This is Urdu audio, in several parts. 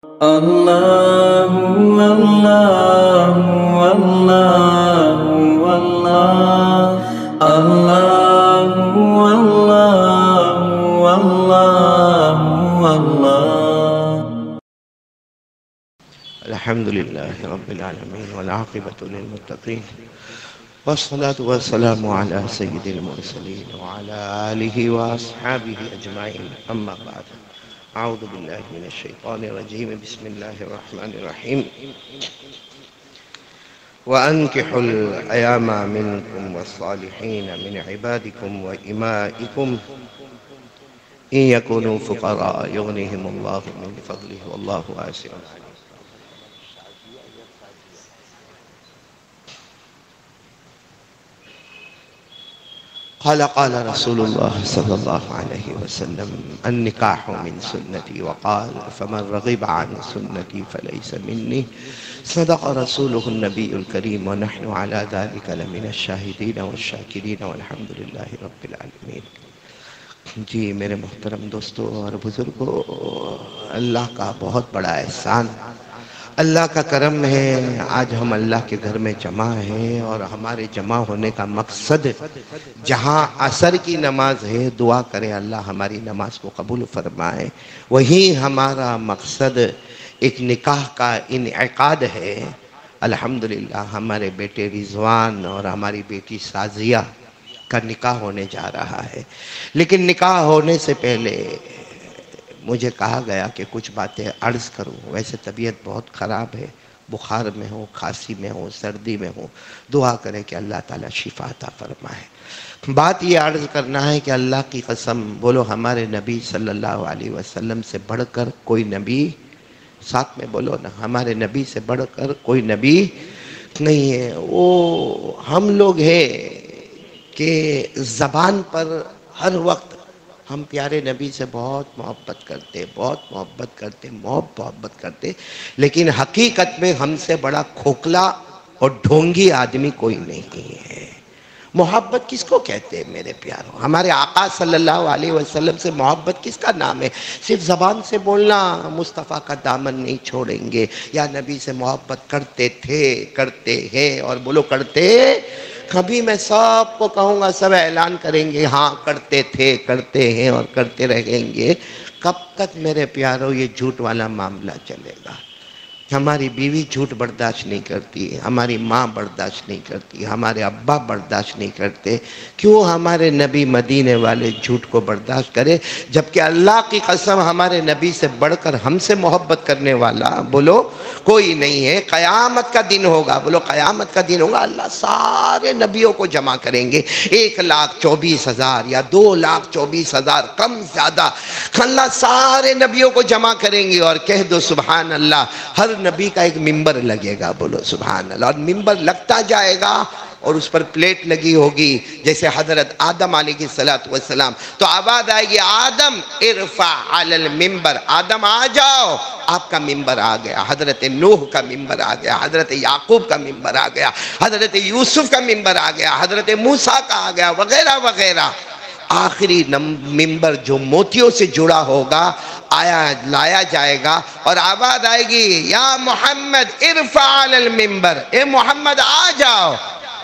اللہ اللہ اللہ اللہ اللہ اللہ اللہ الحمد للہ رب العالمین والعاقبۃ للمتقین والصلاة والسلام على سید المرسلین وعلى آلہ واصحابہ اجمعین اما بعد اعوذ باللہ من الشیطان الرجیم بسم اللہ الرحمن الرحیم وَأَنْكِحُوا الْأَيَامَ مِنْكُمْ وَالصَّالِحِينَ مِنْ عِبَادِكُمْ وَإِمَائِكُمْ إِنْ يَكُونُوا فُقَرَاءَ يُغْنِهِمُ اللَّهُ مِنْ فَضْلِهِ وَاللَّهُ وَاسِعٌ عَلِيمٌ. قال رسول الله صلى الله عليه وسلم النكاح من سنتي وقال فمن رغب عن سنتي فليس مني. صدق رسوله النبي الكريم ونحن على ذلك لمن الشاهدين والشاكرين والحمد لله رب العالمين. جی میرے محترم دوستو اور بزرگو، اللہ کا بہت بڑا احسان، اللہ کا کرم ہے آج ہم اللہ کے گھر میں جمع ہیں، اور ہمارے جمع ہونے کا مقصد جہاں عصر کی نماز ہے دعا کرے اللہ ہماری نماز کو قبول فرمائے، وہی ہمارا مقصد ایک نکاح کا انعقاد ہے. الحمدللہ ہمارے بیٹے رضوان اور ہماری بیٹی سازیہ کا نکاح ہونے جا رہا ہے. لیکن نکاح ہونے سے پہلے مجھے کہا گیا کہ کچھ باتیں عرض کروں. ویسے طبیعت بہت خراب ہے، بخار میں ہوں، کھانسی میں ہوں، سردی میں ہوں، دعا کریں کہ اللہ تعالیٰ شفا عطا فرمائے. بات یہ عرض کرنا ہے کہ اللہ کی قسم بولو ہمارے نبی صلی اللہ علیہ وسلم سے بڑھ کر کوئی نبی، ساتھ میں بولو نا، ہمارے نبی سے بڑھ کر کوئی نبی نہیں ہے. وہ ہم لوگ ہیں کہ زبان پر ہر وقت ہم پیارے نبی سے بہت محبت کرتے، محبت کرتے، لیکن حقیقت میں ہم سے بڑا کھوکھلا اور ڈھونگی آدمی کوئی نہیں ہے. محبت کس کو کہتے ہیں میرے پیاروں؟ ہمارے آقا صلی اللہ علیہ وسلم سے محبت کس کا نام ہے؟ صرف زبان سے بولنا مصطفیٰ کا دامن نہیں چھوڑیں گے. یا نبی سے محبت کرتے تھے، کرتے ہیں، اور بولو کرتے. کبھی میں سب کو کہوں گا، سب اعلان کریں گے ہاں کرتے تھے، کرتے ہیں اور کرتے رہیں گے. کب تک میرے پیاروں یہ جھوٹ والا معاملہ چلے گا؟ ہماری بیوی جھوٹ برداشت نہیں کرتی، ہماری ماں برداشت نہیں کرتی، ہمارے ابا برداشت نہیں کرتے. کیوں ہمارے نبی مدینے والے جھوٹ کو برداشت کرے؟ جبکہ اللہ کی قسم ہمارے نبی سے بڑھ کر ہم سے محبت کرنے والا بولو کوئی نہیں ہے. قیامت کا دن ہوگا، بولو قیامت کا دن ہوگا، اللہ سارے نبیوں کو جمع کریں گے. 1,24,000 یا 2,24,000 کم زیادہ، اللہ سارے نبیوں کو جمع کریں گے اور کہہ دو سبحان اللہ. ہر نبی کا ایک ممبر لگے گا، بولو سبحان اللہ. اور ممبر لگتا جائے گا اور اس پر پلیٹ لگی ہوگی جیسے حضرت آدم علیہ السلام. تو آواز آئے گی آدم ارفع علی الممبر، آدم آ جاؤ، آپ کا ممبر آ گیا. حضرت نوح کا ممبر آ گیا، حضرت یعقوب کا ممبر آ گیا، حضرت یوسف کا ممبر آ گیا، حضرت موسیٰ کا آ گیا، وغیرہ وغیرہ. آخری ممبر جو موتیوں سے جڑا ہوگا لایا جائے گا اور آواز آئے گی یا محمد ارفع علی الممبر، اے محمد آ جاؤ.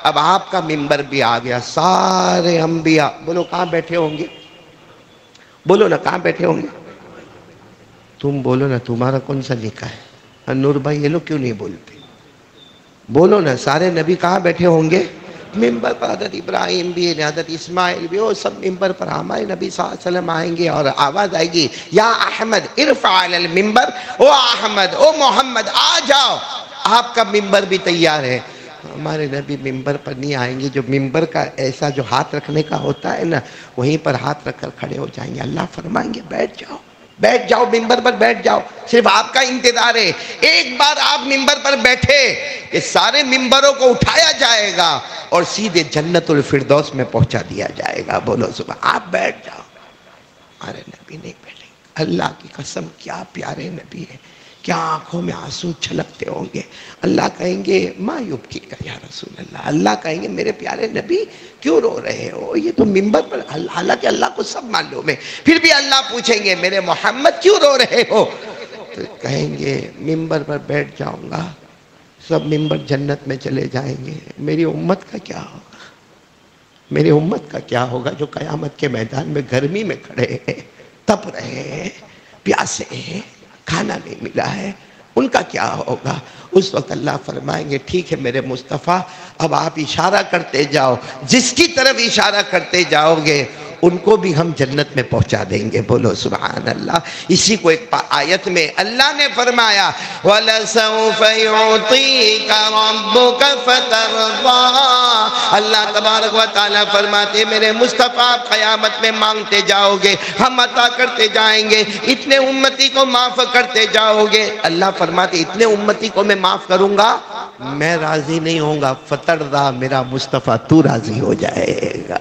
اب آپ کا ممبر بھی آ گیا. سارے انبیاء بولو کہاں بیٹھے ہوں گے؟ بولو نا کہاں بیٹھے ہوں گے؟ تم بولو نا تمہارا کون سا نکاح ہے؟ نور بھائی یہ لوگ کیوں نہیں بولتے؟ بولو نا سارے نبی کہاں بیٹھے ہوں گے؟ ممبر پر. حضرت ابراہیم بھی، حضرت اسماعیل بھی، وہ سب ممبر پر. ہمارے نبی صلی اللہ علیہ وسلم آئیں گے اور آواز آئے گی یا احمد ارفع علی الممبر، او احمد، او محمد آ جاؤ، آپ کا ممبر بھی تیار ہے. ہمارے نبی ممبر پر نہیں آئیں گے. جو ممبر کا ایسا جو ہاتھ رکھنے کا ہوتا ہے نا، وہیں پر ہاتھ رکھ کر کھڑے ہو جائیں گے. اللہ فرمائیں گے بیٹھ جاؤ، بیٹھ جاؤ، ممبر پر بیٹھ جاؤ، صرف آپ کا انتظار ہے. ایک بار آپ ممبر پر بیٹھے کہ سارے ممبروں کو اٹھایا جائے گا اور سیدھے جنت الفردوس میں پہنچا دیا جائے گا. بولو صبح آپ بیٹھ جاؤ. ہمارے نبی نہیں بیٹھیں گے. اللہ کی قسم کیا پیارے نبی ہے، کیا آنکھوں میں آنسو چھلکتے ہوں گے. اللہ کہیں گے ما یبکیک یا رسول اللہ، اللہ کہیں گے میرے پیارے نبی کیوں رو رہے ہو؟ یہ تو ممبر پر، حالانکہ اللہ کو سب معلوم ہے، پھر بھی اللہ پوچھیں گے میرے محمد کیوں رو رہے ہو؟ وقت کہیں گے ممبر پر بیٹھ جاؤں گا، سب ممبر جنت میں چلے جائیں گے، میری امت کا کیا ہوگا؟ میری امت کا کیا ہوگا جو قیامت کے میدان میں گرمی میں کھڑے ہیں، تپ رہے ہیں، پیاسے ہیں، کھانا نہیں ملا ہے، ان کا کیا ہوگا؟ اس وقت اللہ فرمائیں گے ٹھیک ہے میرے مصطفیٰ، اب آپ اشارہ کرتے جاؤ، جس کی طرف اشارہ کرتے جاؤ گے ان کو بھی ہم جنت میں پہنچا دیں گے۔ بولو سبحان اللہ۔ اسی کو ایک آیت میں اللہ نے فرمایا وَلَسَوْفَ يُعْطِيكَ رَبُّكَ فَتَرْضَىٰ، اللہ تبارک و تعالیٰ فرماتے ہیں میرے مصطفیٰ آپ قیامت میں مانگتے جاؤ گے، ہم عطا کرتے جائیں گے، اتنے امتی کو معاف کرتے جاؤ گے۔ اللہ فرماتے اتنے امتی کو میں معاف کروں گا، میں راضی نہیں ہوں گا، فترضیٰ، میرا مصطفیٰ تو راضی ہو جائے گا۔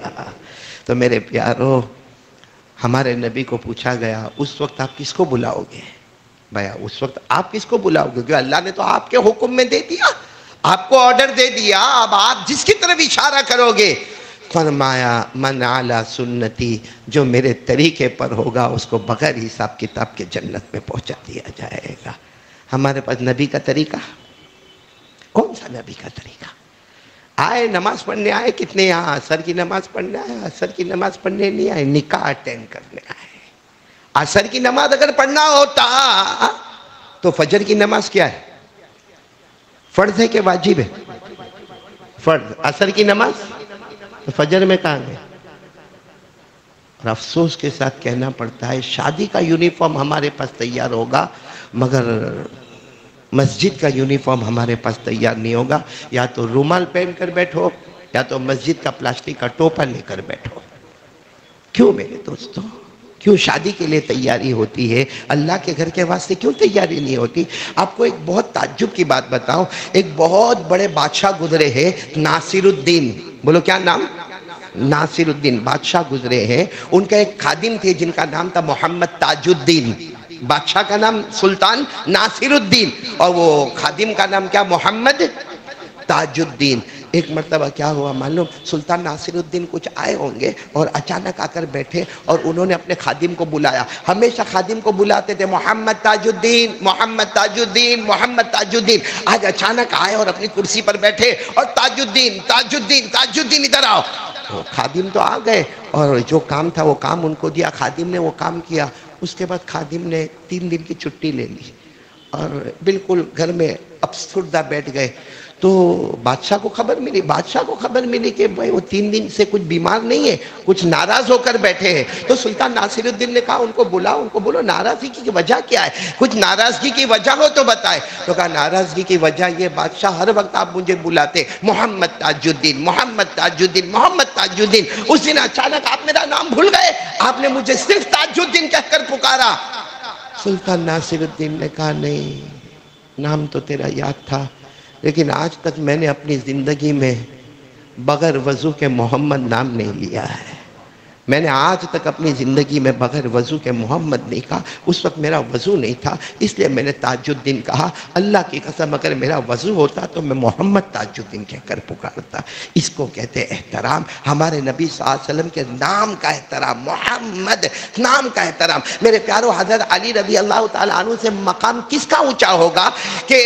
تو میرے پیارو، ہمارے نبی کو پوچھا گیا اس وقت آپ کس کو بلاؤ گے؟ بھیا اس وقت آپ کس کو بلاؤ گے؟ کہ اللہ نے تو آپ کے حکم میں دے دیا، آپ کو آرڈر دے دیا، اب آپ جس کی طرف اشارہ کرو گے۔ فرمایا من علی سنتی، جو میرے طریقے پر ہوگا اس کو بغیر حساب کتاب کے جنت میں پہنچا دیا جائے گا۔ ہمارے پاس نبی کا طریقہ کون سا؟ نبی کا طریقہ آئے نماز پڑھنے آئے، کتنے یہاں عصر کی نماز پڑھنے آئے؟ عصر کی نماز پڑھنے نہیں آئے، نکاح اٹینڈ کرنے آئے۔ عصر کی نماز اگر پڑھنا ہوتا تو فجر کی نماز کیا ہے؟ فرض ہے کہ واجب ہے؟ فرض۔ عصر کی نماز تو فجر میں کہاں گئے؟ اور افسوس کے ساتھ کہنا پڑتا ہے شادی کا یونیفارم ہمارے پاس تیار ہوگا مگر مسجد کا یونیفارم ہمارے پاس تیار نہیں ہوگا۔ یا تو رومال پہن کر بیٹھو یا تو مسجد کا پلاسٹک کا ٹوپا لے کر بیٹھو۔ کیوں میرے دوستوں؟ کیوں شادی کے لیے تیاری ہوتی ہے، اللہ کے گھر کے واسطے کیوں تیاری نہیں ہوتی؟ آپ کو ایک بہت تعجب کی بات بتاؤں، ایک بہت بڑے بادشاہ گزرے ہیں ناصر الدین، بولو کیا نام؟ ناصر الدین بادشاہ گزرے ہیں، ان کا ایک خادم تھے جن کا نام تھا محمد تاج الدین۔ بادشاہ کا نام سلطان ناصر الدین اور وہ خادم کا نام کیا؟ محمد تاج الدین۔ ایک مرتبہ کیا ہوا معلوم؟ سلطان ناصر الدین کچھ آئے ہوں گے اور اچانک آ کر بیٹھے اور انہوں نے اپنے خادم کو بلایا۔ ہمیشہ خادم کو بلاتے تھے محمد تاج الدین، محمد تاج الدین، محمد تاج الدین۔ آج اچانک آئے اور اپنی کرسی پر بیٹھے اور تاج الدین تاج الدین تاج الدین ادھر آؤ۔ خادم تو آ گئے اور جو کام تھا وہ کام ان کو دیا، خادم نے وہ کام کیا۔ اس کے بعد خادم نے 3 دن کی چھٹی لے لی اور بالکل گھر میں افسردہ بیٹھ گئے۔ تو بادشاہ کو خبر ملی کہ بھائی وہ 3 دن سے کچھ بیمار نہیں ہے، کچھ ناراض ہو کر بیٹھے ہیں۔ تو سلطان ناصر الدین نے کہا ان کو بلاؤ، ان کو بولو ناراضگی کی وجہ کیا ہے، کچھ ناراضگی کی وجہ ہو تو بتائے۔ تو کہا ناراضگی کی وجہ یہ بادشاہ ہر وقت آپ مجھے بلاتے محمد تاج الدین، محمد تاج الدین، محمد تاج الدین، اس دن اچانک آپ میرا نام بھول گئے، آپ نے مجھے صرف تاج الدین کہہ کر پکارا۔ سلطان ناصر الدین نے کہا نہیں، نام تو تیرا یاد تھا لیکن آج تک میں نے اپنی زندگی میں بغیر وضو کے محمد نام نہیں لیا ہے، میں نے آج تک اپنی زندگی میں بغیر وضو کے محمد نہیں کہا۔ اس وقت میرا وضو نہیں تھا اس لیے میں نے تاج الدین کہا، اللہ کی قسم اگر میرا وضو ہوتا تو میں محمد تاج الدین کہہ کر پکارتا۔ اس کو کہتے ہیں احترام، ہمارے نبی صلی اللہ علیہ وسلم کے نام کا احترام، محمد نام کا احترام۔ میرے پیارو حضرت علی رضی اللہ تعالیٰ عنہ سے مقام کس کا اونچا ہوگا کہ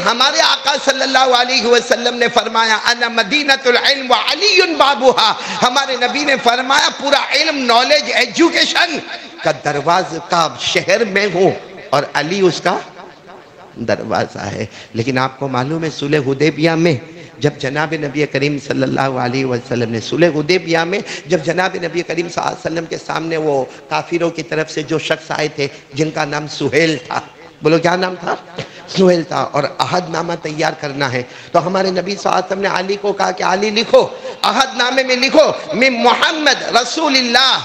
ہمارے آقا صلی اللہ علیہ وسلم نے فرمایا انا مدینۃ العلم وعلی بابھا، ہمارے نبی نے فرمایا پورا علم، نالج، ایجوکیشن کا دروازہ کا شہر میں ہوں اور علی اس کا دروازہ ہے۔ لیکن آپ کو معلوم ہے صلح حدیبیہ میں جب جناب نبی کریم صلی اللہ علیہ وسلم نے صلح حدیبیہ میں جب جناب نبی کریم صلی اللہ علیہ وسلم کے سامنے وہ کافروں کی طرف سے جو شخص آئے تھے جن کا نام سہیل تھا، بولو کیا نام تھا؟ سہیل تھا، اور عہد نامہ تیار کرنا ہے تو ہمارے نبی صلی اللہ علیہ وسلم نے علی کو کہا کہ علی لکھو، عہد نامے میں لکھو من محمد رسول اللہ،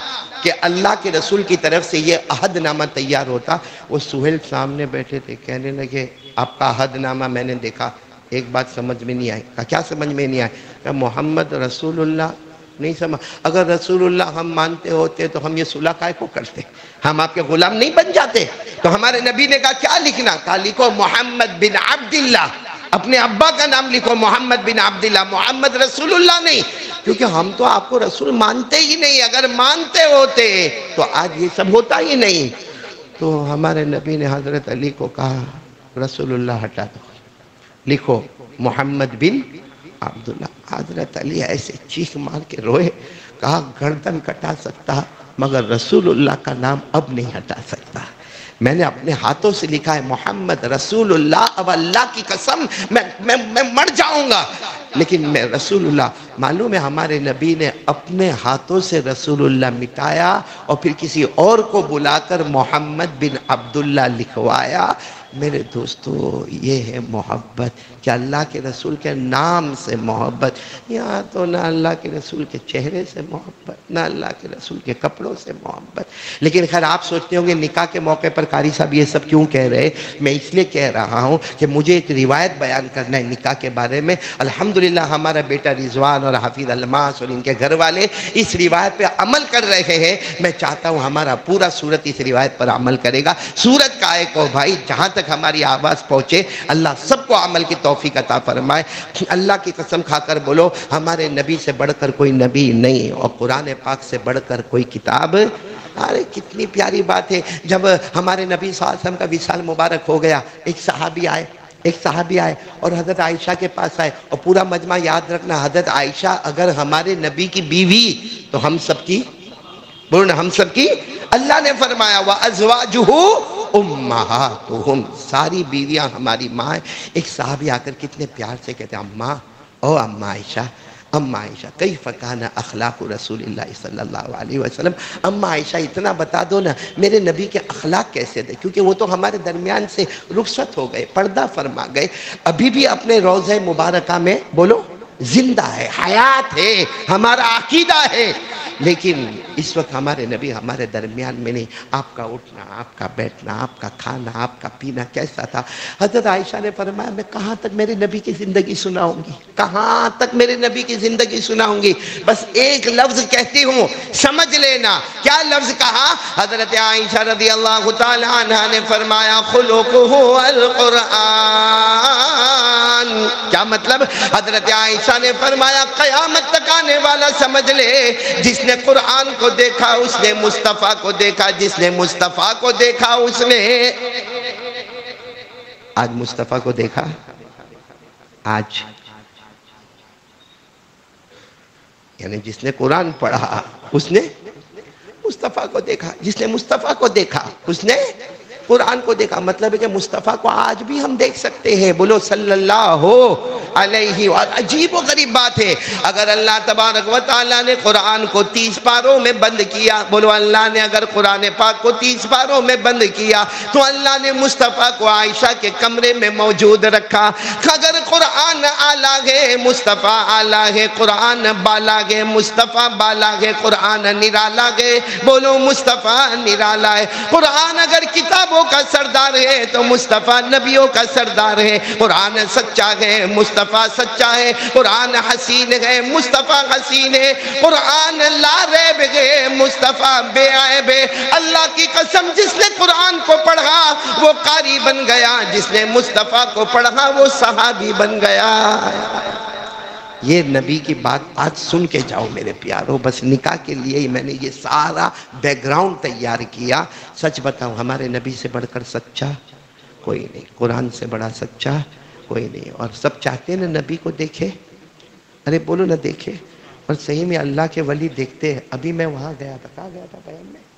کہ اللہ کے رسول کی طرف سے یہ عہد نامہ تیار ہوتا۔ وہ سہیل سامنے بیٹھے تھے، کہنے لگے آپ کا عہد نامہ میں نے دیکھا، ایک بات سمجھ میں نہیں آئی۔ کہا کیا سمجھ میں نہیں آئی؟ کہ محمد رسول اللہ نہیں سمجھ، اگر رسول اللہ ہم مانتے ہوتے تو ہم یہ صلح کائے کو کرتے، ہم آپ کے غلام نہیں بن جاتے۔ تو ہمارے نبی نے کہا کیا لکھنا؟ کہا لکھو محمد بن عبداللہ، اپنے ابا کا نام لکھو محمد بن عبداللہ، محمد رسول اللہ نہیں، کیونکہ ہم تو آپ کو رسول مانتے ہی نہیں، اگر مانتے ہوتے تو آج یہ سب ہوتا ہی نہیں۔ تو ہمارے نبی نے حضرت علی کو کہا رسول اللہ ہٹا دو، لکھو محمد بن عبداللہ۔ حضرت علی ایسے چیخ مار کے روئے، کہا گردن کٹا سکتا مگر رسول اللہ کا نام اب نہیں ہٹا سکتا۔ میں نے اپنے ہاتھوں سے لکھا ہے محمد رسول اللہ، اب اللہ کی قسم میں مر جاؤں گا لیکن میں رسول اللہ۔ معلوم ہے ہمارے نبی نے اپنے ہاتھوں سے رسول اللہ مٹایا اور پھر کسی اور کو بلا کر محمد بن عبداللہ لکھوایا۔ میرے دوستو یہ ہے محبت کہ اللہ کے رسول کے نام سے محبت۔ یہاں تو نہ اللہ کے رسول کے چہرے سے محبت، نہ اللہ کے رسول کے کپڑوں سے محبت۔ لیکن خیر آپ سوچتے ہوں گے نکاح کے موقع پر قاری صاحب یہ سب کیوں کہہ رہے؟ میں اس لیے کہہ رہا ہوں کہ مجھے ایک روایت بیان کرنا ہے نکاح کے بارے میں۔ الحمدللہ ہمارا بیٹا رضوان اور حافظ الماس اور ان کے گھر والے اس روایت پہ عمل کر رہے ہیں۔ میں چاہتا ہوں ہمارا پورا سورت اس روایت پر عمل کرے گا۔ سورت کا ایک ہو بھائی، جہاں تک ہماری آواز پہنچے اللہ سب کو عمل کی توفیق عطا فرمائے۔ اللہ کی قسم کھا کر بولو ہمارے نبی سے بڑھ کر کوئی نبی نہیں اور قرآن پاک سے بڑھ کر کوئی کتاب۔ ارے کتنی پیاری بات ہے، جب ہمارے نبی صلی اللہ علیہ وسلم کا وصال مبارک ہو گیا، ایک صحابی آئے اور حضرت عائشہ کے پاس آئے، اور پورا مجمع یاد رکھنا حضرت عائشہ اگر ہمارے نبی کی بیوی تو ہم سب کی، بولو نا ہم سب کی، اللہ نے فرمایا وَأَزْوَاجُهُ أُمَّهَاتُهُمْ، ساری بیویاں ہماری ماں ہیں۔ ایک صحابی آ کر کتنے پیار سے کہتے ہیں اماں، او اماں عائشہ، اماں عائشہ کیف کان اخلاق رسول اللہ صلی اللہ علیہ وسلم۔ اماں عائشہ اتنا بتا دو نا میرے نبی کے اخلاق کیسے تھے، کیونکہ وہ تو ہمارے درمیان سے رخصت ہو گئے، پردہ فرما گئے، ابھی بھی اپنے روضہ مبارکہ میں بولو زندہ ہے، حیات ہے، ہمارا عقیدہ ہے، لیکن اس وقت ہمارے نبی ہمارے درمیان میں نہیں۔ آپ کا اٹھنا، آپ کا بیٹھنا، آپ کا کھانا، آپ کا پینا کیسا تھا؟ حضرت عائشہ نے فرمایا میں کہاں تک میرے نبی کی زندگی سناؤں گی، کہاں تک میرے نبی کی زندگی سناؤں گی؟ بس ایک لفظ کہتی ہوں سمجھ لینا۔ کیا لفظ کہا؟ حضرت عائشہ رضی اللہ تعالی عنہ نے فرمایا خلقہ القرآن۔ کیا مطلب؟ حضرت عائشہ نے فرمایا قیامت تک آنے والا سمجھ لے جس نے قرآن کو دیکھا اس نے مصطفیٰ کو دیکھا، جس نے مصطفیٰ کو دیکھا اس نے، آج مصطفیٰ کو دیکھا، آج یعنی جس نے قرآن پڑھا اس نے مصطفیٰ کو دیکھا، جس نے مصطفیٰ کو دیکھا اس نے قرآن کو دیکھا۔ مطلب ہے کہ مصطفیٰ کو آج بھی ہم دیکھ سکتے ہیں، بولو صلی اللہ علیہ وآلہ۔ عجیب و غریب بات ہے، اگر اللہ تبارک و تعالیٰ نے قرآن کو 30 پاروں میں بند کیا، بولو اللہ نے اگر قرآن پاک کو 30 پاروں میں بند کیا تو اللہ نے مصطفیٰ کو عائشہ کے کمرے میں موجود رکھا۔ اگر قرآن اعلیٰ ہے مصطفیٰ اعلیٰ ہے، قرآن بالا ہے مصطفیٰ بالا ہے، قرآن نرالا ہے، بولو مصطفیٰ نرالا ہے۔ قرآن اگر کتابوں کا سردار ہے تو مصطفیٰ نبیوں کا سردار ہے۔ قرآن سچا ہے مصطفیٰ سچا ہے، قرآن حسین ہے مصطفیٰ حسین ہے، قرآن لا ریب ہے مصطفیٰ بے عیب ہے۔ اللہ کی قسم جس نے قرآن کو پڑھا وہ قاری بن گیا، جس نے مصطفیٰ کو پڑھا وہ صحابی بن گیا۔ یہ نبی کی بات آج سن کے جاؤ میرے پیارو۔ بس نکاح کے لیے ہی میں نے یہ سارا بیک گراؤنڈ تیار کیا۔ سچ بتاؤں ہمارے نبی سے بڑھ کر سچا کوئی نہیں، قرآن سے بڑا سچا کوئی نہیں، اور سب چاہتے ہیں نا نبی کو دیکھے، ارے بولو نہ دیکھے، اور صحیح میں اللہ کے ولی دیکھتے ہیں۔ ابھی میں وہاں گیا تھا، کہاں گیا تھا بیان میں؟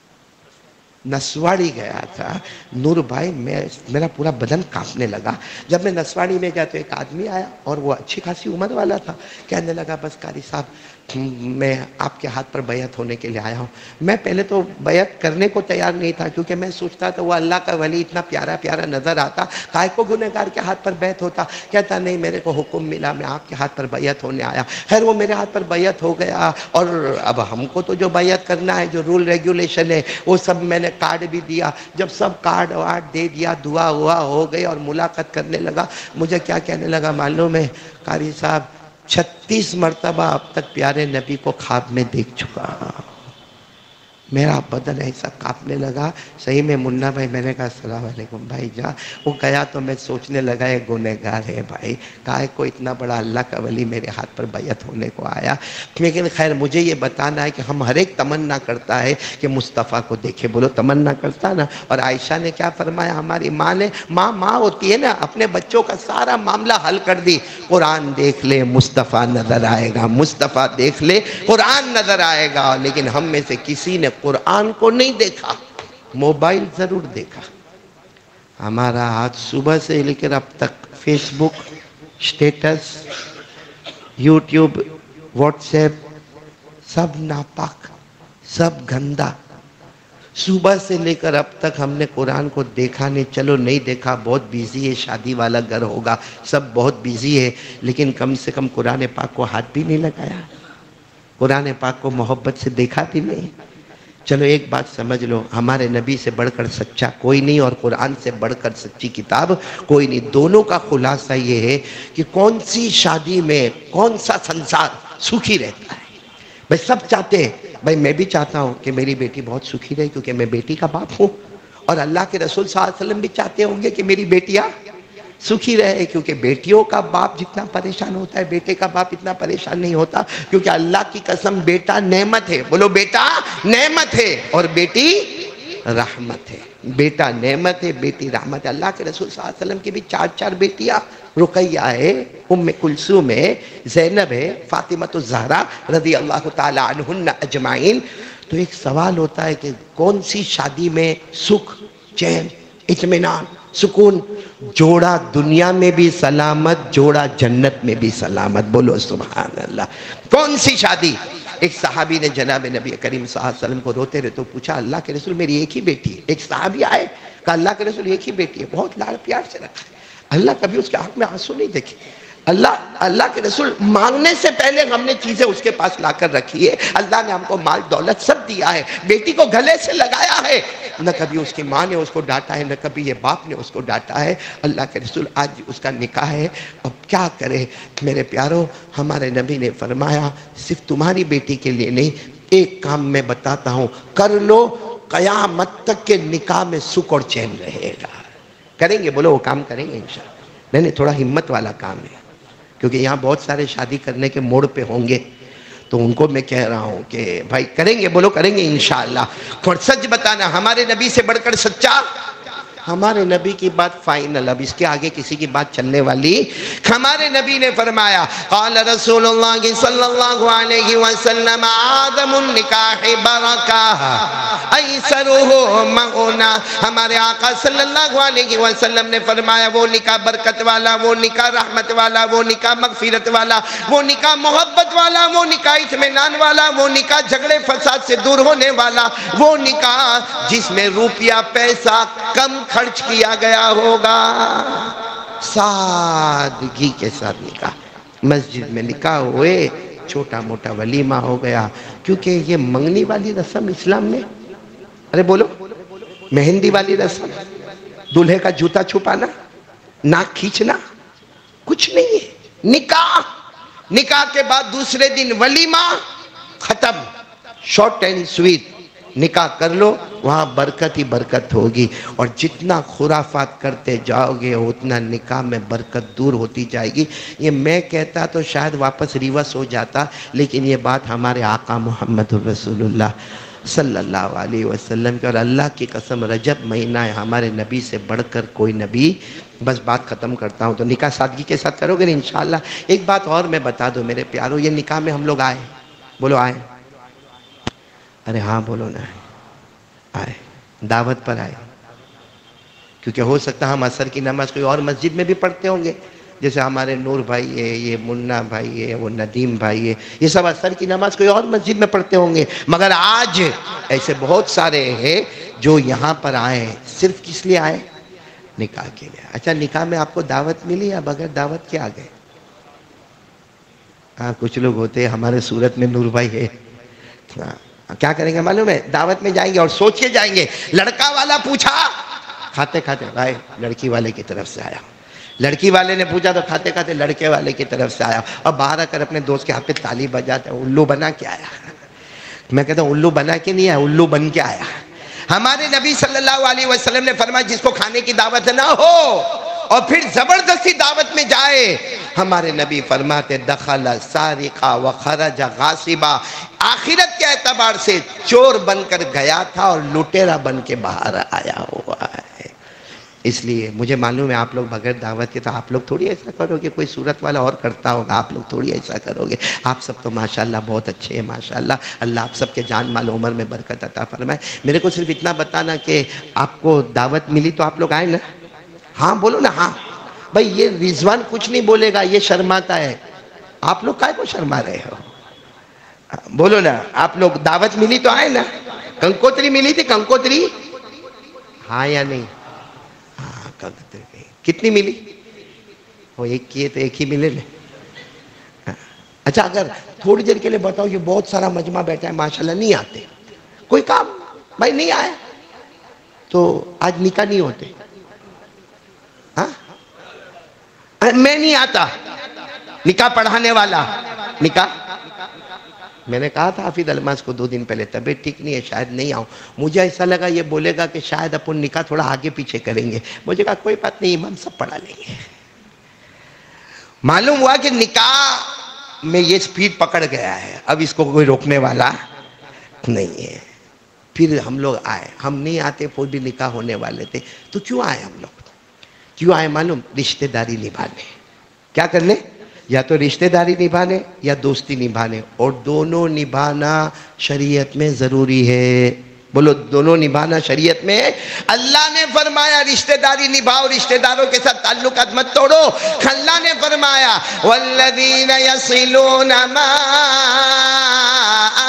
نسواڑی گیا تھا نور بھائی، میرا پورا بدن کانپنے لگا جب میں نسواڑی میں گیا تو ایک آدمی آیا اور وہ اچھی خاصی عمر والا تھا، کہنے لگا بس قاری صاحب میں آپ کے ہاتھ پر بیعت ہونے کے لیے آیا ہوں۔ میں پہلے تو بیعت کرنے کو تیار نہیں تھا کیونکہ میں سوچتا تھا وہ اللہ کا ولی اتنا پیارا پیارا نظر آتا، کائے کو گنہگار کے ہاتھ پر بیعت ہوتا؟ کہتا نہیں میرے کو حکم ملا، میں آپ کے ہاتھ پر بیعت ہونے آیا۔ خیر وہ میرے ہاتھ پر بیعت ہو گیا، اور اب ہم کو تو جو بیعت کرنا ہے، جو رول ریگولیشن ہے وہ سب میں نے کارڈ بھی دیا۔ جب سب کارڈ وارڈ دے دیا، دعا ہوا ہو گئی اور ملاقات کرنے لگا، مجھے کیا کہنے لگا معلوم ہے قاری صاحب؟ 36 مرتبہ اب تک پیارے نبی کو خواب میں دیکھ چکا، میرا بدن ایسا کانپنے لگا. صحیح میں منا بھائی, میں نے کہا السلام علیکم بھائی جان. وہ گیا تو میں سوچنے لگا یہ گنہگار ہے بھائی, کہا کو اتنا بڑا اللہ کا ولی میرے ہاتھ پر بیعت ہونے کو آیا. لیکن خیر مجھے یہ بتانا ہے کہ ہم ہر ایک تمنا کرتا ہے کہ مصطفیٰ کو دیکھے. بولو تمنا کرتا نا. اور عائشہ نے کیا فرمایا, ہماری ماں نے, ماں ہوتی ہے نا, اپنے بچوں کا سارا معاملہ حل کر دی. قرآن دیکھ لے مصطفیٰ نظر آئے گا, مصطفیٰ دیکھ لے قرآن نظر آئے گا. لیکن ہم میں سے کسی نے قرآن کو نہیں دیکھا, موبائل ضرور دیکھا. ہمارا آج صبح سے لے کر اب تک فیس بک, اسٹیٹس, یوٹیوب, واٹس ایپ, سب ناپاک, سب گندا. صبح سے لے کر اب تک ہم نے قرآن کو دیکھا نہیں. چلو نہیں دیکھا, بہت بیزی ہے, شادی والا گھر ہوگا, سب بہت بیزی ہے, لیکن کم سے کم قرآن پاک کو ہاتھ بھی نہیں لگایا, قرآن پاک کو محبت سے دیکھا بھی نہیں. چلو ایک بات سمجھ لو, ہمارے نبی سے بڑھ کر سچا کوئی نہیں اور قرآن سے بڑھ کر سچی کتاب کوئی نہیں. دونوں کا خلاصہ یہ ہے کہ کون سی شادی میں کون سا سنسار سکھی رہتا ہے. بھائی سب چاہتے ہیں, بھائی میں بھی چاہتا ہوں کہ میری بیٹی بہت سکھی رہے کیونکہ میں بیٹی کا باپ ہوں, اور اللہ کے رسول صلی اللہ علیہ وسلم بھی چاہتے ہوں گے کہ میری بیٹیاں سکھی رہے, کیونکہ بیٹیوں کا باپ جتنا پریشان ہوتا ہے بیٹے کا باپ اتنا پریشان نہیں ہوتا. کیونکہ اللہ کی قسم بیٹا نعمت ہے. بولو بیٹا نعمت ہے اور بیٹی رحمت ہے. بیٹا نعمت ہے, بیٹی رحمت ہے. اللہ کے رسول صلی اللہ علیہ وسلم کی بھی 4 بیٹیاں, رقیہ ہے, ام کلثوم ہے, زینب ہے, فاطمہ الزہرا رضی اللہ تعالی عنہن اجمعین. تو ایک سوال ہوتا ہے کہ کون سی شادی میں سکھ, چین, اطمینان, سکون, جوڑا دنیا میں بھی سلامت, جوڑا جنت میں بھی سلامت. بولو سبحان اللہ. کون سی شادی؟ ایک صحابی نے جناب نبی کریم صلی اللہ علیہ وسلم کو روتے رہتے پوچھا, اللہ کے رسول میری ایک ہی بیٹی ہے. ایک صحابی آئے, کہا اللہ کے رسول ایک ہی بیٹی ہے, بہت لاڑ پیار سے رکھا ہے, اللہ کبھی اس کے آنکھ میں آنسو نہیں دیکھے. اللہ کے رسول مانگنے سے پہلے ہم نے چیزیں اس کے پاس لا کر رکھی ہے. اللہ نے ہم کو مال دولت سب دیا ہے, بیٹی کو گلے سے لگایا ہے, نہ کبھی اس کی ماں نے اس کو ڈانٹا ہے, نہ کبھی یہ باپ نے اس کو ڈانٹا ہے. اللہ کے رسول آج اس کا نکاح ہے, اب کیا کرے میرے پیارو. ہمارے نبی نے فرمایا صرف تمہاری بیٹی کے لیے نہیں, ایک کام میں بتاتا ہوں, کر لو, قیامت تک کے نکاح میں سکھ اور چین رہے گا. کریں گے؟ بولو وہ کام کریں گے انشاءاللہ. نہیں تھوڑا ہمت والا کام ہے, کیونکہ یہاں بہت سارے شادی کرنے کے موڑ پہ ہوں گے, تو ان کو میں کہہ رہا ہوں کہ بھائی کریں گے؟ بولو کریں گے انشاءاللہ. اور سچ بتانا, ہمارے نبی سے بڑھ کر سچا, ہمارے نبی کی بات فائنل, اب اس کے آگے کسی کی بات چلنے والی. ہمارے نبی نے فرمایا, قال رسول اللہ صلی اللہ علیہ وسلم, آدم النکاح برکہ ایسرہ مغنہ. ہمارے آقا صلی اللہ علیہ وسلم نے فرمایا وہ نکاح برکت والا, وہ نکاح رحمت والا, وہ نکاح مغفرت والا, وہ نکاح محبت والا, وہ نکاح اطمینان والا, وہ نکاح جھگڑے فساد سے دور ہونے والا, وہ نکاح جس میں روپیہ پیسہ کم خرچ کیا گیا ہوگا. سادگی کے ساتھ نکاح, مسجد میں نکاح ہوئے, چھوٹا موٹا ولیمہ ہو گیا. کیونکہ یہ منگنی والی رسم اسلام میں, ارے بولو, مہندی والی رسم, دلہے کا جوتا چھپانا, ناک کھینچنا, کچھ نہیں ہے. نکاح, نکاح کے بعد دوسرے دن ولیمہ, ختم, شارٹ اینڈ سویٹ. نکاح کر لو, وہاں برکت ہی برکت ہوگی. اور جتنا خرافات کرتے جاؤ گے اتنا نکاح میں برکت دور ہوتی جائے گی. یہ میں کہتا تو شاید واپس ریورس ہو جاتا, لیکن یہ بات ہمارے آقا محمد رسول اللہ صلی اللہ علیہ وسلم کی, اور اللہ کی قسم رجب مہینہ ہے, ہمارے نبی سے بڑھ کر کوئی نبی. بس بات ختم کرتا ہوں. تو نکاح سادگی کے ساتھ کرو گے انشاءاللہ. ایک بات اور میں بتا دوں میرے پیارو, یہ نکاح میں ہم لوگ آئے, بولو آئے, ارے ہاں بولو نا, آئے, دعوت پر آئے. کیونکہ ہو سکتا ہم عصر کی نماز کوئی اور مسجد میں بھی پڑھتے ہوں گے, جیسے ہمارے نور بھائی ہے, یہ منا بھائی ہے, وہ ندیم بھائی ہے, یہ سب عصر کی نماز کوئی اور مسجد میں پڑھتے ہوں گے. مگر آج ایسے بہت سارے ہیں جو یہاں پر آئے صرف کس لیے آئے؟ نکاح کے لیے. اچھا نکاح میں آپ کو دعوت ملی یا بغیر دعوت کے آ گئے؟ ہاں کچھ لوگ ہوتے ہیں, ہمارے صورت میں نور بھائی ہے, کیا کریں گے معلوم ہے؟ دعوت میں جائیں گے اور سوچ کے جائیں گے. لڑکا والا پوچھا, کھاتے کھاتے بھائی لڑکی والے کی طرف سے آیا. لڑکی والے نے پوچھا تو کھاتے کھاتے لڑکے والے کی طرف سے آیا. اور باہر آ کر اپنے دوست کے ہاتھ پہ تالی بجاتا ہے, الو بنا کے آیا. میں کہتا ہوں الو بنا کے نہیں آیا، الو بن کے آیا۔ ہمارے نبی صلی اللہ علیہ وسلم نے فرمایا جس کو کھانے کی دعوت نہ ہو اور پھر زبردستی دعوت میں جائے، ہمارے نبی فرماتے دخل سارقا وخرج غاصبا، آخرت کے اعتبار سے چور بن کر گیا تھا اور لٹیرا بن کے باہر آیا ہوا ہے۔ اس لیے مجھے معلوم ہے آپ لوگ بغیر دعوت کے تو آپ لوگ تھوڑی ایسا کرو گے، کوئی صورت والا اور کرتا ہوگا، آپ لوگ تھوڑی ایسا کرو گے۔ آپ سب تو ماشاءاللہ بہت اچھے ہیں، ماشاءاللہ، اللہ آپ سب کے جان مال عمر میں برکت عطا فرمائے۔ میرے کو صرف اتنا بتانا کہ آپ کو دعوت ملی تو آپ لوگ آئے نا؟ ہاں بولو نا ہاں۔ بھائی یہ رضوان کچھ نہیں بولے گا، یہ شرماتا ہے، آپ لوگ کائے کو شرما رہے ہو؟ بولو نا، آپ لوگ دعوت ملی تو آئے نا؟ کنکوتری ملی تھی، کنکوتری؟ ہاں یا نہیں؟ کتنی ملی؟ وہ ایک کیے تو ایک ہی ملے نا۔ اچھا اگر تھوڑی دیر کے لیے بتاؤ، یہ بہت سارا مجمع بیٹھا ہے ماشاءاللہ، نہیں آتے، کوئی کام بھائی نہیں آیا تو آج نکاح نہیں ہوتے؟ ہاں میں نہیں آتا، نکاح پڑھانے والا نکاح، میں نے کہا تھا حافظ الماس کو 2 دن پہلے طبیعت ٹھیک نہیں ہے شاید نہیں آؤں، مجھے ایسا لگا یہ بولے گا کہ شاید اپن نکاح تھوڑا آگے پیچھے کریں گے، مجھے کہا کوئی بات نہیں امام سب پڑھا لیں گے۔ معلوم ہوا کہ نکاح میں یہ سپیڈ پکڑ گیا ہے، اب اس کو کوئی روکنے والا نہیں ہے۔ پھر ہم لوگ آئے، ہم نہیں آتے پھر بھی نکاح ہونے والے تھے، تو کیوں آئے ہم لوگ؟ کیوں آئے معلوم؟ رشتہ داری نبھانے۔ کیا کرنے؟ یا تو رشتہ داری نبھانے یا دوستی نبھانے، اور دونوں نبھانا شریعت میں ضروری ہے۔ بولو دونوں نبھانا شریعت میں۔ اللہ نے فرمایا رشتہ داری نبھاؤ، رشتہ داروں کے ساتھ تعلقات مت توڑو۔ اللہ نے فرمایا والذین یصلون ما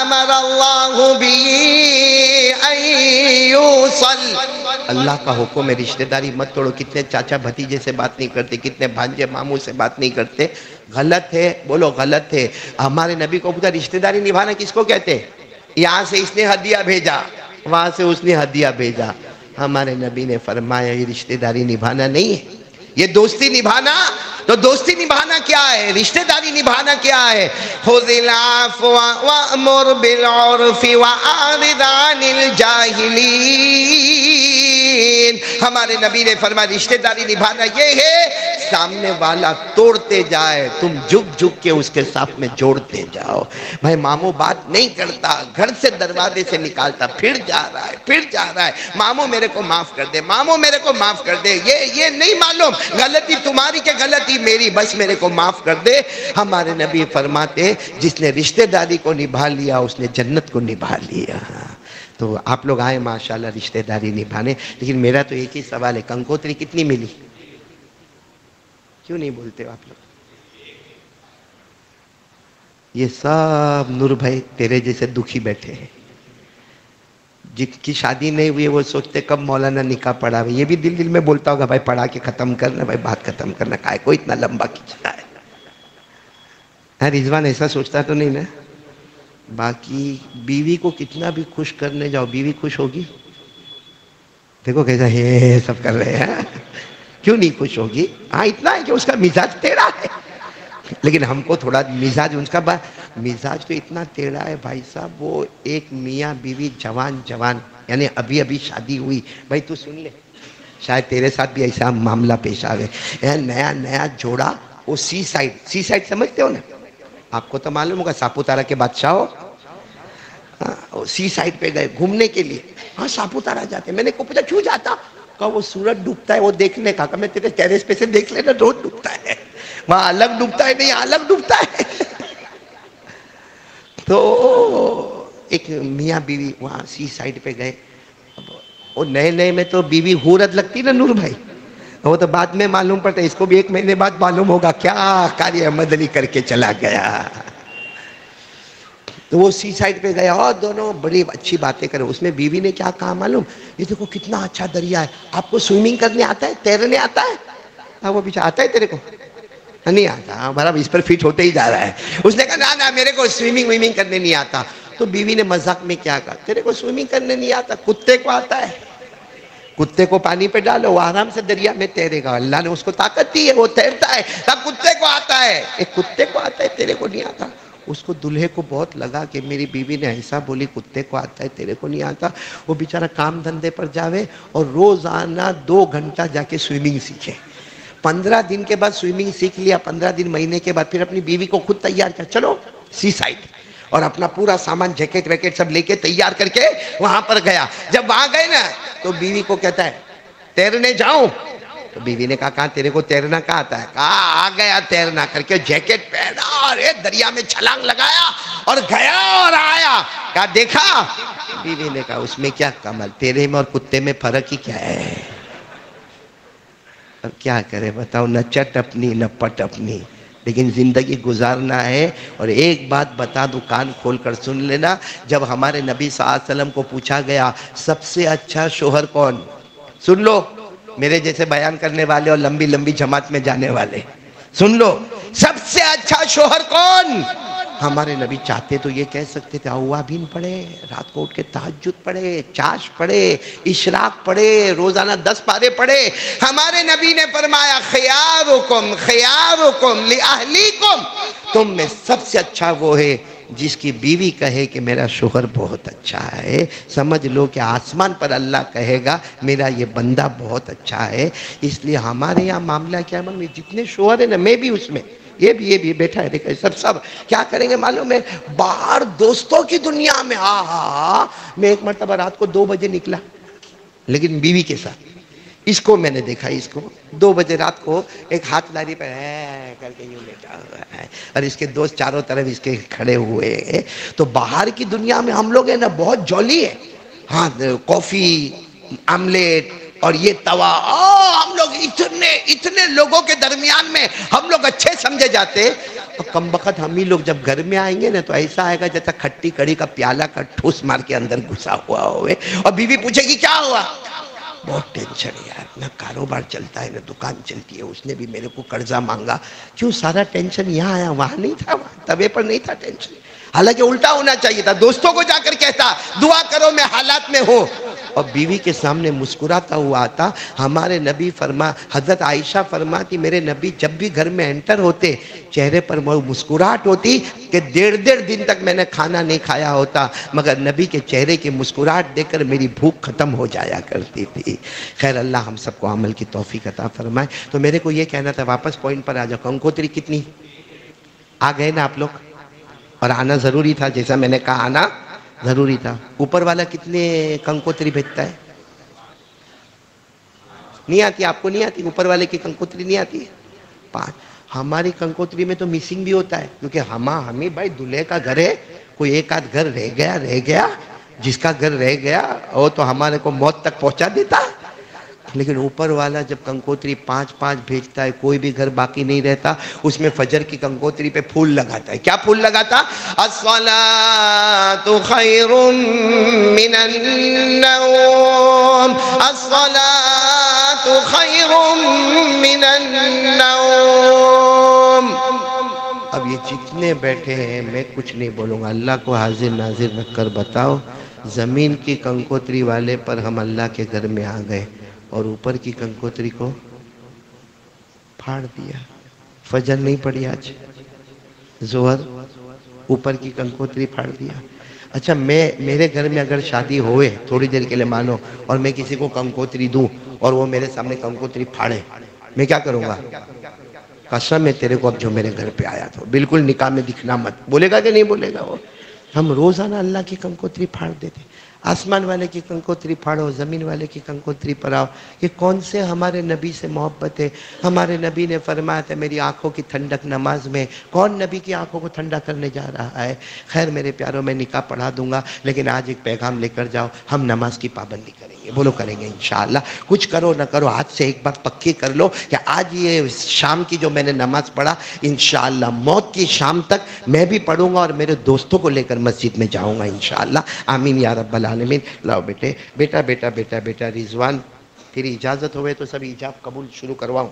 امر اللہ به ان یوصل، اللہ کا حکم ہے رشتہ داری مت توڑو۔ کتنے چاچا بھتیجے سے بات نہیں کرتے، کتنے بھانجے ماموں سے بات نہیں کرتے، غلط ہے، بولو غلط ہے۔ ہمارے نبی کو پوچھا رشتہ داری نبھانا کس کو کہتے؟ یہاں سے اس نے ہدیہ بھیجا، وہاں سے اس نے ہدیہ بھیجا، ہمارے نبی نے فرمایا یہ رشتہ داری نبھانا نہیں ہے، یہ دوستی نبھانا۔ تو دوستی نبھانا کیا ہے؟ رشتہ داری نبھانا کیا ہے؟ خذ العفو وأمر بالعرف وأعرض عن الجاہلین۔ ہمارے نبی نے فرمایا رشتہ داری نبھانا یہ ہے سامنے والا توڑتے جائے تم جھک جھک کے اس کے ساتھ میں جوڑتے جاؤ۔ بھائی ماموں بات نہیں کرتا، گھر سے دروازے سے نکالتا، پھر جا رہا ہے، ماموں میرے کو معاف کر دے، ماموں میرے کو معاف کر دے، یہ نہیں معلوم غلطی تمہاری کہ غلطی میری، بس میرے کو معاف کر دے۔ ہمارے نبی فرماتے جس نے رشتہ داری کو نبھا لیا اس نے جنت کو نبھا لیا۔ تو آپ لوگ آئے ماشاءاللہ رشتہ داری نبھانے، لیکن میرا تو ایک ہی سوال ہے، کنکوتری کتنی ملی؟ کیوں نہیں بولتے ہو آپ لوگ؟ یہ سب نور بھائی تیرے جیسے دکھی بیٹھے ہیں، جن کی شادی نہیں ہوئی وہ سوچتے کب مولانا نکاح پڑھا ہوئے، یہ بھی دل دل میں بولتا ہوگا بھائی پڑھا کے ختم کرنا، بھائی بات ختم کرنا، کائے کو اتنا لمبا کھینچنا ہے۔ رضوان ایسا سوچتا تو نہیں نا؟ باقی بیوی کو کتنا بھی خوش کرنے جاؤ بیوی خوش ہوگی؟ دیکھو کیسا ہے سب کر رہے ہیں، کیوں نہیں خوش ہوگی؟ ہاں اتنا ہے کہ اس کا مزاج ٹیڑھا ہے، لیکن ہم کو تھوڑا مزاج ان کا مزاج تو اتنا ٹیڑھا ہے بھائی صاحب، وہ ایک میاں بیوی جوان یعنی ابھی ابھی شادی ہوئی، بھائی تو سن لے شاید تیرے ساتھ بھی ایسا معاملہ پیش آوے، نیا جوڑا، وہ سی سائڈ سمجھتے ہو نا؟ آپ کو تو معلوم ہوگا ساپوتارہ کے بادشاہ ہو، سی سائڈ پہ گئے گھومنے کے لیے، ہاں ساپوتارہ جاتے، میں نے کو پوچھا کیوں جاتا؟ کہا وہ سورج ڈوبتا ہے وہ دیکھنے کا، کہ میں تیرے ٹیرس پہ سے دیکھ لینا روز ڈوبتا ہے، وہاں الگ ڈوبتا ہے نہیں الگ ڈوبتا ہے۔ تو ایک میاں بیوی وہاں سی سائڈ پہ گئے، وہ نئے میں تو بیوی حورت لگتی نا نور بھائی، وہ تو بعد میں معلوم پڑتا ہے، اس کو بھی 1 مہینے بعد معلوم ہوگا کیا کاریہ مدنی کر کے چلا گیا۔ تو وہ سی سائڈ پہ گیا اور دونوں بڑی اچھی باتیں کرے، اس میں بیوی نے کیا کہا معلوم؟ یہ دیکھو کتنا اچھا دریا ہے، آپ کو سوئمنگ کرنے آتا ہے، تیرنے آتا ہے؟ وہ پیچھے آتا ہے تیرے کو؟ نہیں آتا، برابر اس پر فٹ ہوتے ہی جا رہا ہے۔ اس نے کہا نا میرے کو سوئمنگ کرنے نہیں آتا۔ تو بیوی نے مذاق میں کیا کہا، تیرے کو سوئمنگ کرنے نہیں آتا، کتے کو آتا ہے، کتے کو پانی پہ ڈالو وہ آرام سے دریا میں تیرے گا، اللہ نے اس کو طاقت دی ہے وہ تیرتا ہے، تب کتے کو آتا ہے، ایک کتے کو آتا ہے تیرے کو نہیں آتا۔ اس کو دلہے کو بہت لگا کہ میری بیوی نے ایسا بولی، کتے کو آتا ہے تیرے کو نہیں آتا. وہ بیچارہ کام دھندے پر جاوے اور روزانہ 2 گھنٹہ جا کے سوئمنگ سیکھے. 15 دن کے بعد سوئمنگ سیکھ لیا، 15 دن مہینے کے بعد پھر اپنی بیوی کو خود تیار کیا، چلو سی سائڈ، اور اپنا پورا سامان جیکٹ ویکٹ سب لے کے تیار کر کے وہاں پر گیا. جب وہاں گئے نا تو بیوی کو کہتا ہے تیرنے جاؤں؟ تو بیوی نے کہا کہاں تیرے کو تیرنا کہاں آتا ہے؟ کہا آ گیا تیرنا، کر کے جیکٹ پہنا اور دریا میں چھلانگ لگایا اور گیا اور آیا. کہا دیکھا؟ بیوی نے کہا اس میں کیا کمال، تیرے میں اور کتے میں فرق ہی کیا ہے. اب کیا کرے بتاؤ، نہ چٹ اپنی نہ پٹ اپنی، لیکن زندگی گزارنا ہے. اور ایک بات بتا دوں، کان کھول کر سن لینا، جب ہمارے نبی صلی اللہ علیہ وسلم کو پوچھا گیا سب سے اچھا شوہر کون، سن لو میرے جیسے بیان کرنے والے اور لمبی لمبی جماعت میں جانے والے، سن لو، سب سے اچھا شوہر کون؟ ہمارے نبی چاہتے تو یہ کہہ سکتے تھے اوابین پڑھے، رات کو اٹھ کے تہجد پڑھے، چاش پڑھے، اشراق پڑھے، روزانہ 10 پارے پڑھے. ہمارے نبی نے فرمایا خیارکم خیارکم لأہلیکم، تم میں سب سے اچھا وہ ہے جس کی بیوی کہے کہ میرا شوہر بہت اچھا ہے. سمجھ لو کہ آسمان پر اللہ کہے گا میرا یہ بندہ بہت اچھا ہے. اس لیے ہمارے یہاں معاملہ کیا ہے، جتنے شوہر ہیں نا، میں بھی اس میں، یہ بھی بیٹھا ہے دیکھا، سب کیا کریں گے معلوم ہے، باہر دوستوں کی دنیا میں. میں ایک مرتبہ رات کو 2 بجے نکلا، لیکن بیوی کے ساتھ. اس کو میں نے دیکھا، اس کو 2 بجے رات کو ایک ہاتھ لاری پہ کر کے یوں لیٹا ہوا ہے اور اس کے دوست چاروں طرف اس کے کھڑے ہوئے ہیں. تو باہر کی دنیا میں ہم لوگ ہیں نا بہت جولی ہے، ہاں کافی، آملیٹ اور یہ توا، ہم لوگ اتنے لوگوں کے درمیان میں ہم لوگ اچھے سمجھے جاتے. اور کم بخت ہم ہی لوگ جب گھر میں آئیں گے نا تو ایسا آئے گا جیسا کھٹی کڑی کا پیالہ کا ٹھوس مار کے اندر گھسا ہوا ہوئے. اور بیوی پوچھے گی کیا ہوا؟ بہت ٹینشن ہے یار، نہ کاروبار چلتا ہے نہ دکان چلتی ہے، اس نے بھی میرے کو قرضہ مانگا. کیوں سارا ٹینشن یہاں آیا، وہاں نہیں تھا، وہاں توے پر نہیں تھا ٹینشن. حالانکہ الٹا ہونا چاہیے تھا، دوستوں کو جا کر کہتا دعا کرو میں حالات میں ہوں. اور بیوی کے سامنے مسکراتا ہوا آتا. ہمارے نبی حضرت عائشہ فرماتی میرے نبی جب بھی گھر میں انٹر ہوتے چہرے پر مسکراہٹ ہوتی کہ 1.5 دن تک میں نے کھانا نہیں کھایا ہوتا، مگر نبی کے چہرے کی مسکراہٹ دیکھ کر میری بھوک ختم ہو جایا کرتی تھی. خیر اللہ ہم سب کو عمل کی توفیق عطا فرمائے. تو میرے کو یہ کہنا تھا، واپس پوائنٹ پر آ جاؤ، کنکوتری کتنی آ گئے نا آپ لوگ، اور آنا ضروری تھا، جیسا میں نے کہا آنا ضروری تھا. اوپر والا کتنے کنکوتری بھیجتا ہے؟ نہیں آتی آپ کو؟ نہیں آتی اوپر والے کی کنکوتری؟ نہیں آتی 5. ہماری کنکوتری میں تو مسنگ بھی ہوتا ہے، کیونکہ ہمیں بھائی دلہے کا گھر ہے، کوئی ایک آدھ گھر رہ گیا، جس کا گھر رہ گیا وہ تو ہمارے کو موت تک پہنچا دیتا. لیکن اوپر والا جب کنکوتری 5 بھیجتا ہے، کوئی بھی گھر باقی نہیں رہتا. اس میں فجر کی کنکوتری پہ پھول لگاتا ہے. کیا پھول لگاتا؟ الصلاۃ خیر من النوم، الصلاۃ خیر من النوم. اب یہ جتنے بیٹھے ہیں میں کچھ نہیں بولوں گا، اللہ کو حاضر ناظر رکھ کر بتاؤ، زمین کی کنکوتری والے پر ہم اللہ کے گھر میں آ گئے اور اوپر کی کنکوتری کو پھاڑ دیا. فجر نہیں پڑی آج، ظہر، اوپر کی کنکوتری پھاڑ دیا. اچھا میرے گھر میں اگر شادی ہوئے تھوڑی دیر کے لیے مانو، اور میں کسی کو کنکوتری دوں اور وہ میرے سامنے کنکوتری پھاڑے، میں کیا کروں گا؟ قسم ہے تیرے کو اب جو میرے گھر پہ آیا تو بالکل نکاح میں دکھنا مت. بولے گا کہ نہیں بولے گا؟ وہ ہم روزانہ اللہ کی کنکوتری پھاڑ دیتے. آسمان والے کی کنکوتری پھاڑو، زمین والے کی کنکوتری پر آؤ. یہ کون سے ہمارے نبی سے محبت ہے؟ ہمارے نبی نے فرمایا تھا میری آنکھوں کی ٹھنڈک نماز میں. کون نبی کی آنکھوں کو ٹھنڈا کرنے جا رہا ہے؟ خیر میرے پیاروں میں نکاح پڑھا دوں گا، لیکن آج ایک پیغام لے کر جاؤ، ہم نماز کی پابندی کریں گے. بولو کریں گے انشاءاللہ. کچھ کرو نہ کرو آج سے ایک بات پکی کر لو کہ آج یہ شام کی جو میں نے نماز پڑھا انشاءاللہ موت کی شام تک میں بھی پڑھوں گا اور میرے دوستوں کو لے کر مسجد میں جاؤں گا انشاءاللہ. آمین یا رب العالمین. لاؤ بیٹا رضوان، تیری اجازت ہوئے تو سب ایجاب قبول شروع کرواؤں.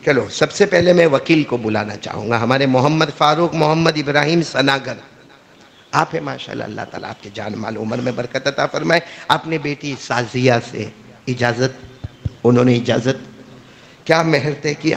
چلو سب سے پہلے میں وکیل کو بلانا چاہوں گا، ہمارے محمد فاروق محمد ابراہیم سناگر. آپ ہیں ماشاءاللہ، اللہ تعالیٰ آپ کے جان مال عمر میں برکت عطا فرمائے. اپنے بیٹی سازیہ سے اجازت، انہوں نے اجازت، کیا مہر طے کیا؟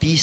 30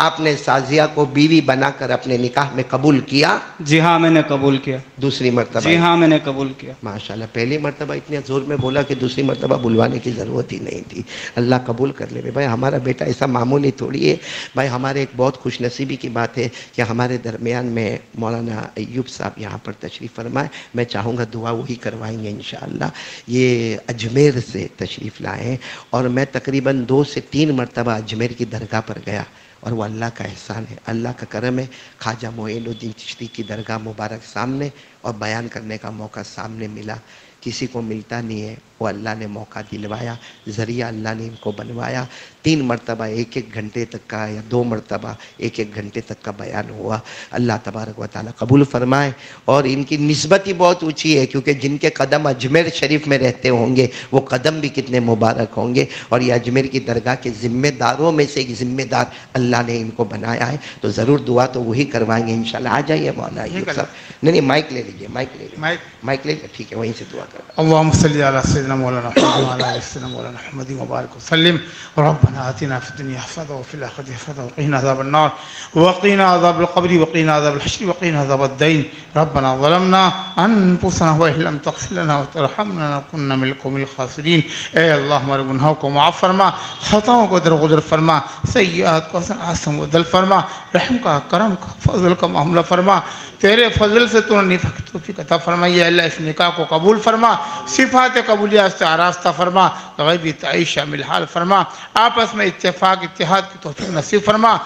آپ نے سازیہ کو بیوی بنا کر اپنے نکاح میں قبول کیا؟ جی ہاں میں نے قبول کیا. دوسری مرتبہ؟ جی ہاں میں نے قبول کیا. ماشاءاللہ. پہلی مرتبہ اتنے زور میں بولا کہ دوسری مرتبہ بلوانے کی ضرورت ہی نہیں تھی. اللہ قبول کر لے. بھائی ہمارا بیٹا ایسا معمولی تھوڑی ہے. بھائی ہمارے ایک بہت خوش نصیبی کی بات ہے کہ ہمارے درمیان میں مولانا ایوب صاحب یہاں پر تشریف فرمائے. میں چاہوں گا دعا وہی کروائیں گے انشاءاللہ. یہ اجمیر سے تشریف لائے ہیں اور میں تقریباً 2 سے 3 مرتبہ اجمیر کی درگاہ پر گیا اور وہ اللہ کا احسان ہے, اللہ کا کرم ہے. خواجہ معین الدین چشتی کی درگاہ مبارک سامنے اور بیان کرنے کا موقع سامنے ملا. کسی کو ملتا نہیں ہے, وہ اللہ نے موقع دلوایا, ذریعہ اللہ نے ان کو بنوایا. 3 مرتبہ 1-1 گھنٹے تک کا یا 2 مرتبہ 1-1 گھنٹے تک کا بیان ہوا. اللہ تبارک و تعالیٰ قبول فرمائے. اور ان کی نسبت ہی بہت اونچی ہے کیونکہ جن کے قدم اجمیر شریف میں رہتے ہوں گے وہ قدم بھی کتنے مبارک ہوں گے. اور یہ اجمیر کی درگاہ کے ذمہ داروں میں سے ایک ذمہ دار اللہ نے ان کو بنایا ہے. تو ضرور دعا تو وہی کروائیں گے انشاءاللہ. آ جائیے مولانا ایوب صاحب. نہیں مائک لے لیجیے, مائک لے لیجیے. ٹھیک ہے, وہیں سے دعا کر. اللهم صل على سيدنا مولانا محمد وعلى ال سيدنا مولانا محمد وبارك وسلم. ربنا آتنا في الدنيا حسنة وفي الآخرة حسنة وقنا عذاب النار وقنا عذاب القبر وقنا عذاب الحشر وقنا عذاب الدين. ربنا ظلمنا أنفسنا وإن لم تغفر لنا وترحمنا لنكونن من القوم الخاسرين. اے اللہ ہمارے گناہوں کو معاف فرما, خطاؤں کو درگزر فرما, سیئات کو حسن بدل فرما, رحم کا, کرم کا, فضل کا معاملہ فرما. تیرے فضل سے تو نے نفع کی توفیق عطا فرمائی. اللہ اس نکاح کو قبول فرما, صفات قبولیت سے آراستہ فرما, غیبی تعیش شامل حال فرما, آپس میں اتفاق اتحاد کی توفیق نصیب فرما,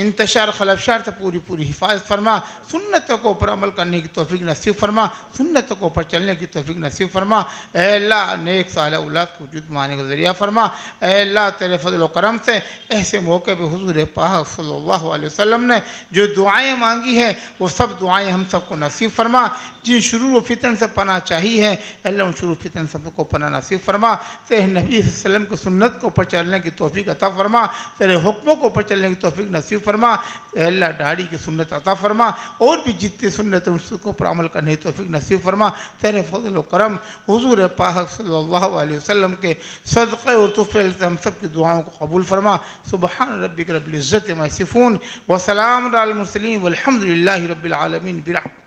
انتشار خلفشار سے پوری حفاظت فرما, سنتوں کو اوپر عمل کرنے کی توفیق نصیب فرما, سنتوں کو اوپر چلنے کی توفیق نصیب فرما. اے اللہ نیک صالح اولاد کو وجود میں آنے کا ذریعہ فرما. اے اللہ تیرے فضل و کرم سے ایسے موقع پہ حضور پاک صلی اللہ علیہ وسلم نے جو دعائیں مانگی ہیں وہ سب دعائیں ہم سب کو نصیب فرما. جن شرور و فتن سے پناہ چاہیے ہے اللہ ان شرور و فتن سب کو پناہ نصیب فرما. تیرے نبی صلی اللہ علیہ وسلم کو سنت کو اوپر چلنے کی توفیق عطا فرما, تیرے حکموں کو اوپر چلنے کی توفیق نصیب فرما. اے اللہ داڑھی کی سنت عطا فرما, اور بھی جتنے سنت ہیں اس کو پر عمل کرنے کی توفیق نصیب فرما. تیرے فضل و کرم حضور پاک صلی اللہ علیہ وسلم کے صدقے اور تحفے سے ہم سب کی دعاؤں کو قبول فرما. سبحان ربک رب العزت عما یصفون وسلام علی المرسلین والحمد للہ رب العالمین برحمتہ.